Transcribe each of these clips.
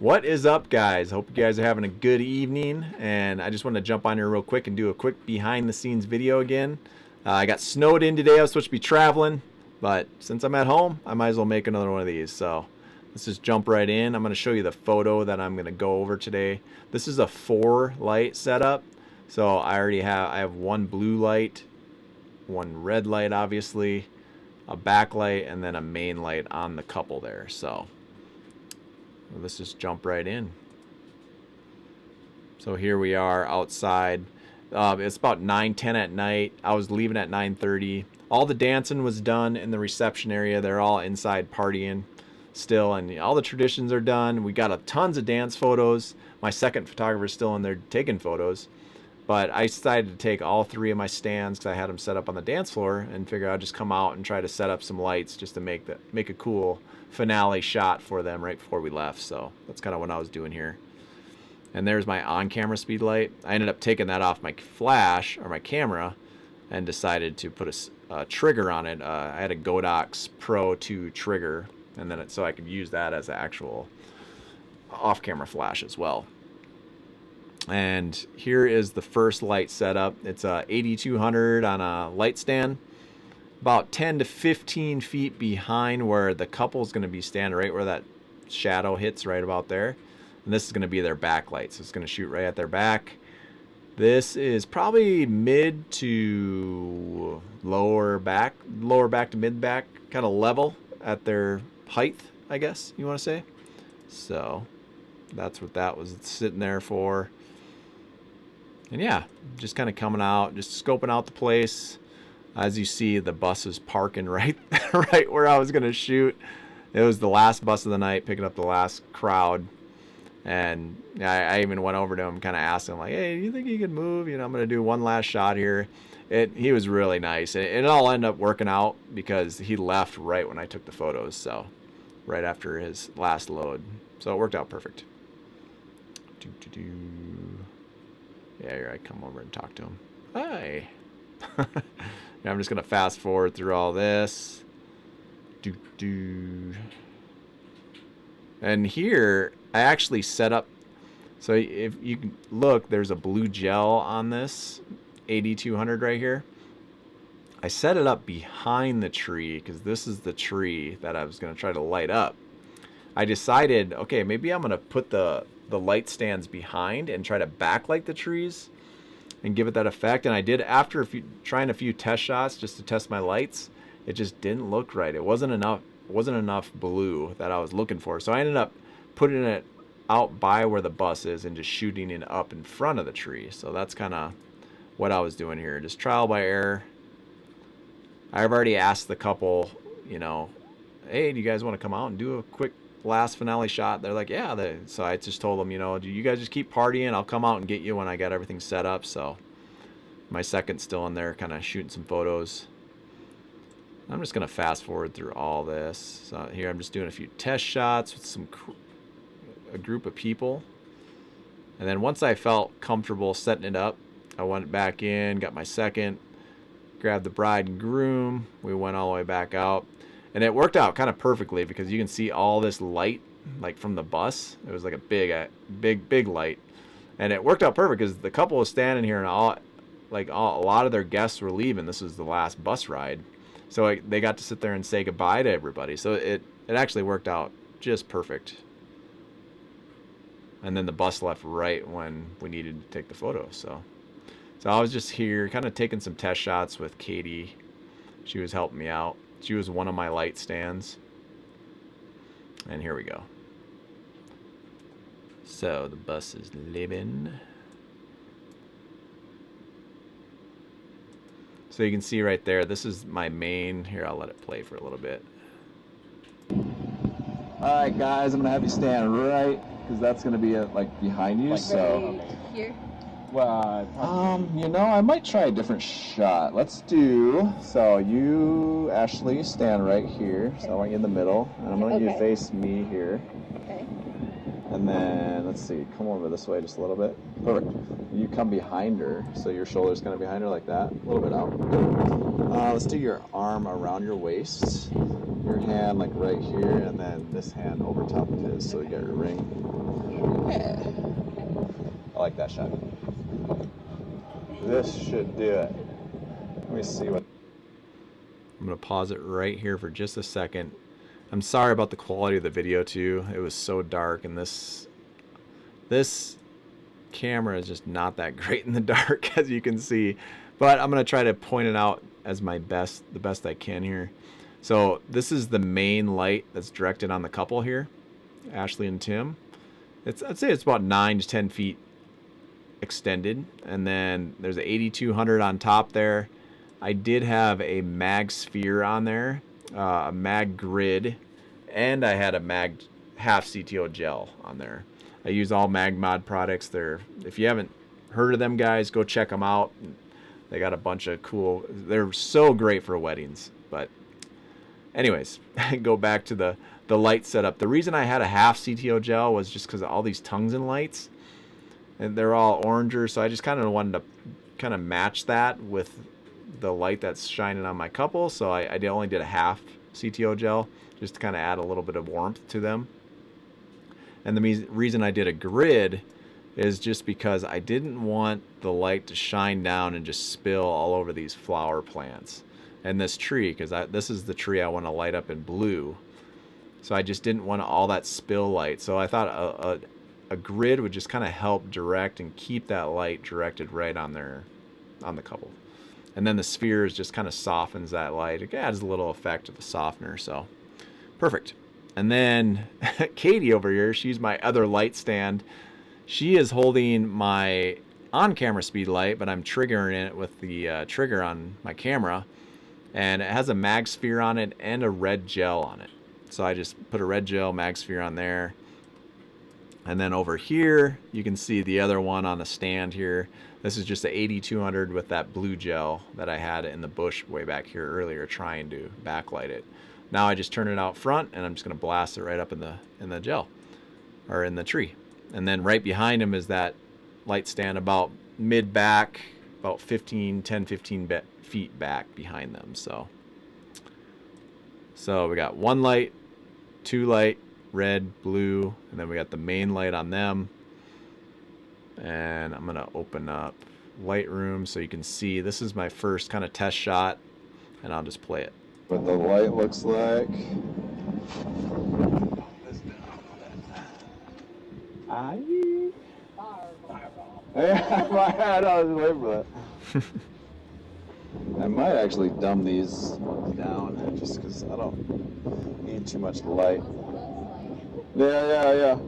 What is up, guys? Hope you guys are having a good evening, and I just want to jump on here real quick and do a quick behind the scenes video again. I got snowed in today. I was supposed to be traveling, but since I'm at home, I might as well make another one of these. So let's just jump right in. I'm going to show you the photo that I'm going to go over today. This is a 4-light setup. So I have one blue light, one red light, obviously, a backlight, and then a main light on the couple there. So let's just jump right in. So here we are outside. It's about 9:10 at night. I was leaving at 9:30. All the dancing was done in the reception area. They're all inside partying still, and all the traditions are done. We got tons of dance photos. My second photographer's still in there taking photos. But I decided to take all 3 of my stands because I had them set up on the dance floor, and figure I'd just come out and try to set up some lights just to make a cool finale shot for them right before we left. So that's kind of what I was doing here. And there's my on-camera speed light. I ended up taking that off my flash or my camera and decided to put a trigger on it. I had a Godox Pro 2 trigger, and then so I could use that as an actual off-camera flash as well. And here is the first light setup. It's a 8200 on a light stand, about 10 to 15 feet behind where the couple's going to be standing, right where that shadow hits, right about there. And this is going to be their backlight, so it's going to shoot right at their back. This is probably mid to lower back to mid back, kind of level at their height, I guess you want to say. So that's what that was sitting there for. And yeah, just kind of coming out, just scoping out the place. As you see, the bus is parking right where I was going to shoot. It was the last bus of the night, picking up the last crowd. And I even went over to him, kind of asked him, like, hey, do you think you could move? You know, I'm going to do one last shot here. He was really nice. It all ended up working out because he left right when I took the photos. So right after his last load. So it worked out perfect. Yeah, here I come over and talk to him. Hi. Yeah, I'm just going to fast forward through all this. And here, I actually set up, so if you can look, there's a blue gel on this 8200 right here. I set it up behind the tree because this is the tree that I was going to try to light up. I decided, okay, maybe I'm going to put the light stands behind and try to backlight the trees and give it that effect. And I did, after trying a few test shots just to test my lights, it just didn't look right. It wasn't enough blue that I was looking for. So I ended up putting it out by where the bus is and just shooting it up in front of the tree. So that's kind of what I was doing here, just trial by error. I've already asked the couple, you know, hey, do you guys want to come out and do a quick last finale shot? They're like, yeah. So I just told them, you know, you guys just keep partying. I'll come out and get you when I got everything set up. So my second's still in there, kind of shooting some photos. I'm just going to fast forward through all this. So here I'm just doing a few test shots with a group of people. And then once I felt comfortable setting it up, I went back in, got my second, grabbed the bride and groom. We went all the way back out. And it worked out kind of perfectly because you can see all this light, like from the bus. It was like a big light. And it worked out perfect because the couple was standing here and a lot of their guests were leaving. This was the last bus ride. So they got to sit there and say goodbye to everybody. So it actually worked out just perfect. And then the bus left right when we needed to take the photo. So I was just here kind of taking some test shots with Katie. She was helping me out. She was one of my light stands. And here we go. So the bus is leaving. So you can see right there, this is my main. Here, I'll let it play for a little bit. All right, guys, I'm gonna have you stand right, because that's gonna be like behind you. Like so here. Well, you know, I might try a different shot. Let's do, so you, Ashley, stand right here. So I want you in the middle, and I'm going to you face me here. Okay. And then, let's see, come over this way just a little bit. Perfect. You come behind her, so your shoulder's kind of behind her like that. A little bit out. Good. Let's do your arm around your waist. your hand like right here, and then this hand over top of his, so you got your ring. Yeah. I like that shot. This should do it. Let me see what. I'm gonna pause it right here for just a second. I'm sorry about the quality of the video too. It was so dark, and this camera is just not that great in the dark, as you can see. But I'm gonna try to point it out as the best I can here. So this is the main light that's directed on the couple here, Ashley and Tim. I'd say it's about 9 to 10 feet extended, and then there's an 8200 on top there. I did have a mag sphere on there, a mag grid, and I had a mag half CTO gel on there. I use all MagMod products. If you haven't heard of them guys, go check them out. They got a bunch of cool, they're so great for weddings. But anyways, go back to the light setup. The reason I had a half CTO gel was just because of all these tungsten lights, and they're all oranger, so I just kind of wanted to kind of match that with the light that's shining on my couple. So I only did a half CTO gel just to kind of add a little bit of warmth to them. And the reason I did a grid is just because I didn't want the light to shine down and just spill all over these flower plants and this tree, because this is the tree I want to light up in blue. So I just didn't want all that spill light. So I thought a grid would just kind of help direct and keep that light directed right on the couple. And then the spheres just kind of softens that light. It adds a little effect of a softener. So perfect. And then Katie over here, she's my other light stand. She is holding my on-camera speed light, but I'm triggering it with the trigger on my camera. And it has a mag sphere on it and a red gel on it. So I just put a red gel mag sphere on there. And then over here, you can see the other one on the stand here. This is just the 8200 with that blue gel that I had in the bush way back here earlier trying to backlight it. Now I just turn it out front, and I'm just going to blast it right up in the gel, or in the tree. And then right behind him is that light stand about mid-back, about 10, 15 feet back behind them. So we got one light, two light, red, blue, and then we got the main light on them. And I'm going to open up Lightroom so you can see. This is my first kind of test shot, and I'll just play it. What the light looks like. I was waiting for that. I might actually dumb these down just because I don't need too much light. Yeah.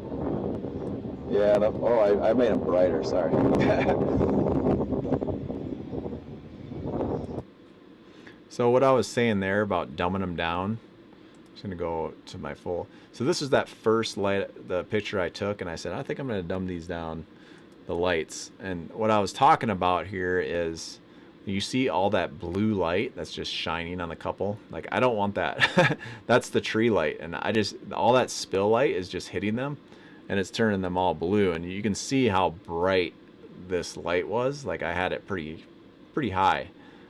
Yeah, I made them brighter, sorry. So what I was saying there about dumbing them down, I'm just going to go to my full. So this is that first light, the picture I took, and I said, I think I'm going to dumb these down, the lights. And what I was talking about here is, you see all that blue light that's just shining on the couple? Like, I don't want that. That's the tree light. And all that spill light is just hitting them, and it's turning them all blue. And you can see how bright this light was. Like, I had it pretty high.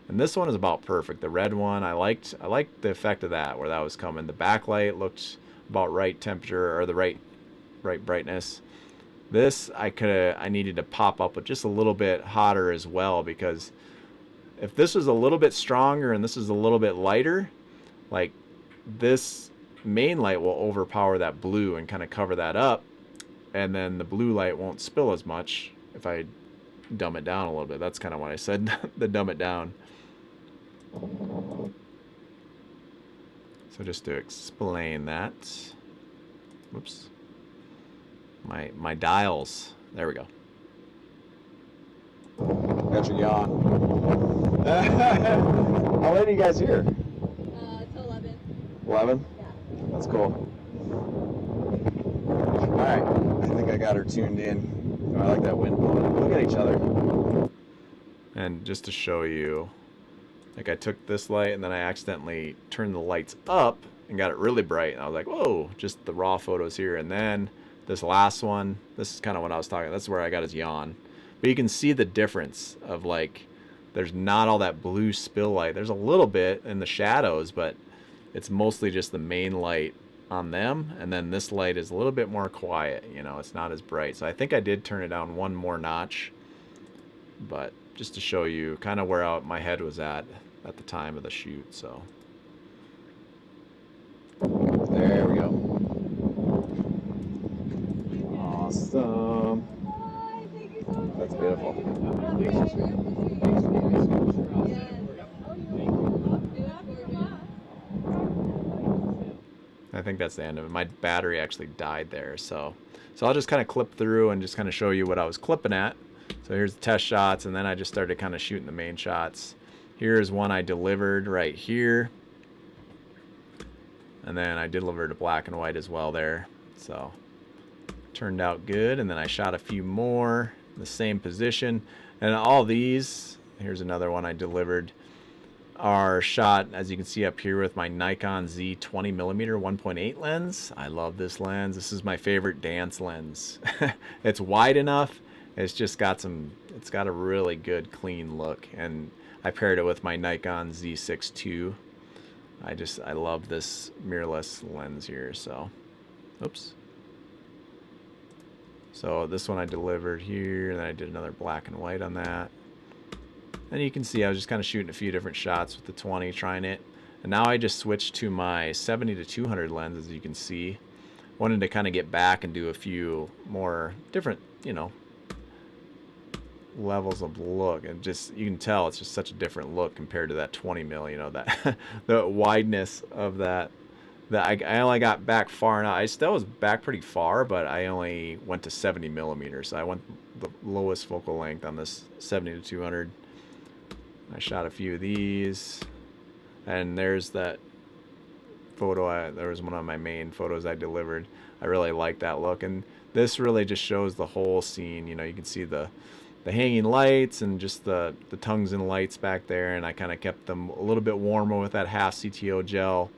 And this one is about perfect. The red one, I liked the effect of that, where that was coming. The backlight looked about right temperature, or the right brightness. This, I needed to pop up with just a little bit hotter as well, because if this is a little bit stronger and this is a little bit lighter, like, this main light will overpower that blue and kind of cover that up, and then the blue light won't spill as much if I dumb it down a little bit. That's kind of what I said, the dumb it down. So just to explain that, whoops, my dials, there we go. Got your yawn. How late are you guys here? Till 11. 11? Yeah. That's cool. All right, I think I got her tuned in. Oh, I like that wind blowing. Look at each other. And just to show you, like, I took this light and then I accidentally turned the lights up and got it really bright. And I was like, whoa, just the raw photos here. And then this last one, this is kind of what I was talking about. That's where I got his yawn. But you can see the difference of, like, there's not all that blue spill light. There's a little bit in the shadows, but it's mostly just the main light on them, and then this light is a little bit more quiet, you know, it's not as bright. So I think I did turn it down one more notch, but just to show you kind of where my head was at the time of the shoot. So there we go. Awesome. That's beautiful. I think that's the end of it. My battery actually died there, so I'll just kind of clip through and just kind of show you what I was clipping at. So here's the test shots, and then I just started kind of shooting the main shots. Here's one I delivered right here, and then I delivered a black and white as well there. So turned out good, and then I shot a few more in the same position. And all these, here's another one I delivered, are shot, as you can see up here, with my Nikon Z 20mm 1.8 lens. I love this lens. This is my favorite dance lens. It's wide enough. It's just got it's got a really good clean look, and I paired it with my Nikon Z6 II. I love this mirrorless lens here. So, oops. So this one I delivered here, and then I did another black and white on that. And you can see I was just kind of shooting a few different shots with the 20, trying it. And now I just switched to my 70-200 lens, as you can see. Wanted to kind of get back and do a few more different, you know, levels of look. And just, you can tell it's just such a different look compared to that 20 mil, you know, that the wideness of that. I only got back far enough. I still was back pretty far, but I only went to 70mm. So I went the lowest focal length on this 70-200. I shot a few of these, and there's that photo. There was one of my main photos I delivered. I really like that look, and this really just shows the whole scene. You know, you can see the hanging lights and just the tungsten lights back there, and I kind of kept them a little bit warmer with that half CTO gel,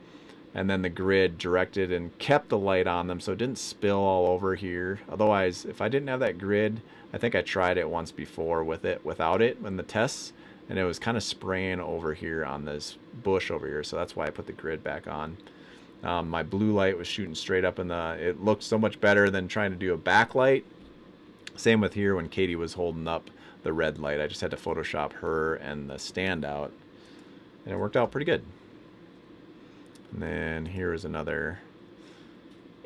and then the grid directed and kept the light on them so it didn't spill all over here. Otherwise, if I didn't have that grid, I think I tried it once before without it in the tests, and it was kind of spraying over here on this bush over here, so that's why I put the grid back on. My blue light was shooting straight up it looked so much better than trying to do a backlight. Same with here when Katie was holding up the red light. I just had to Photoshop her and the standout, and it worked out pretty good. And then here is another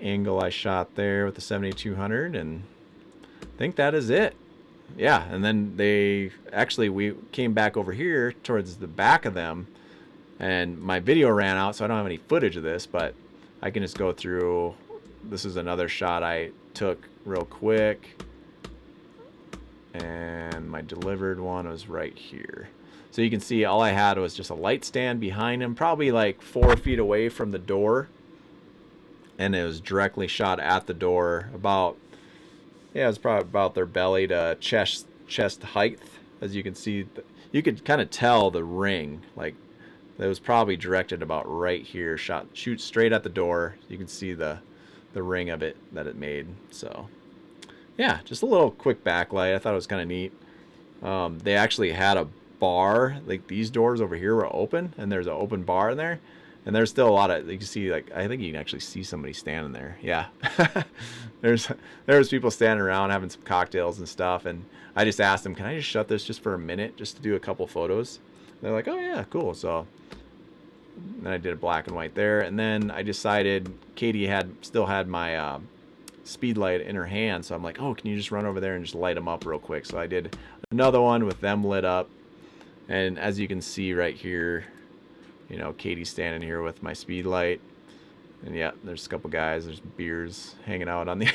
angle I shot there with the 70-200, and I think that is it. Yeah, and then we came back over here towards the back of them, and my video ran out, so I don't have any footage of this, but I can just go through. This is another shot I took real quick, and my delivered one was right here. So you can see all I had was just a light stand behind him, probably like 4 feet away from the door, and it was directly shot at the door, it was probably about their belly to chest height. As you can see, you could kind of tell the ring, like it was probably directed about right here. Shoot straight at the door. You can see the ring of it that it made. So yeah, just a little quick backlight. I thought it was kind of neat. They actually had a bar, like these doors over here were open, and there's an open bar in there. And there's still a lot of, you can see, like, I think you can actually see somebody standing there. Yeah. There's people standing around having some cocktails and stuff. And I just asked them, can I just shut this just for a minute just to do a couple photos? And they're like, oh, yeah, cool. So then I did a black and white there. And then I decided Katie still had my speed light in her hand. So I'm like, oh, can you just run over there and just light them up real quick? So I did another one with them lit up. And as you can see right here, you know, Katie's standing here with my speed light, and yeah, there's a couple guys, there's beers hanging out on the,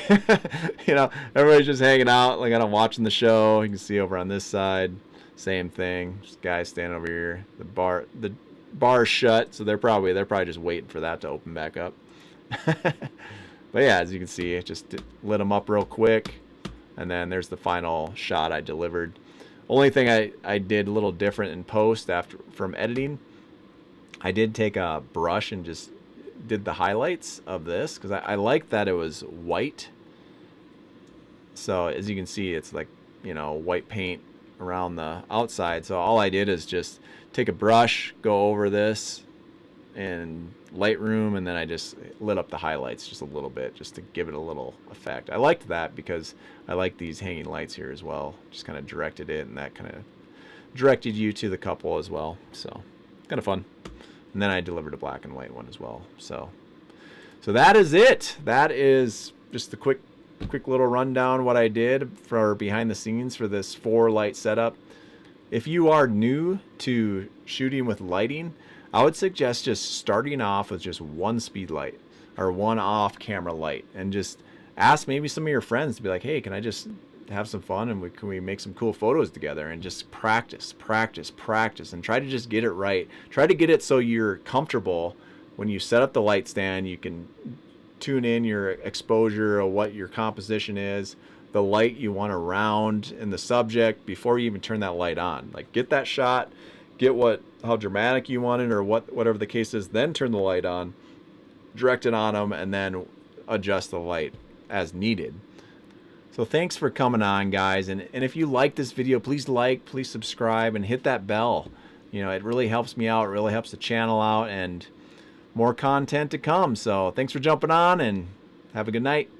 you know, everybody's just hanging out, like I'm watching the show. You can see over on this side, same thing, just guys standing over here. The bar's shut, so they're probably just waiting for that to open back up. But yeah, as you can see, it just lit them up real quick, and then there's the final shot I delivered. Only thing I did a little different in post from editing, I did take a brush and just did the highlights of this because I like that it was white. So as you can see, it's like, you know, white paint around the outside. So all I did is just take a brush, go over this, in Lightroom, and then I just lit up the highlights just a little bit just to give it a little effect. I liked that because I like these hanging lights here as well. Just kind of directed it, and that kind of directed you to the couple as well. So kind of fun. And then I delivered a black and white one as well. So that is it. That is just the quick little rundown what I did for behind the scenes for this 4-light setup. If you are new to shooting with lighting, I would suggest just starting off with just one speed light or one off camera light, and just ask maybe some of your friends to be like, hey, can I just have some fun, and can we make some cool photos together, and just practice, and try to just get it right. Try to get it so you're comfortable when you set up the light stand. You can tune in your exposure or what your composition is, the light you want around in the subject before you even turn that light on. Like, get that shot, get how dramatic you want it, or whatever the case is, then turn the light on, direct it on them, and then adjust the light as needed. So thanks for coming on, guys, and if you like this video, please subscribe, and hit that bell. It really helps me out, it really helps the channel out, and more content to come. So thanks for jumping on, and have a good night.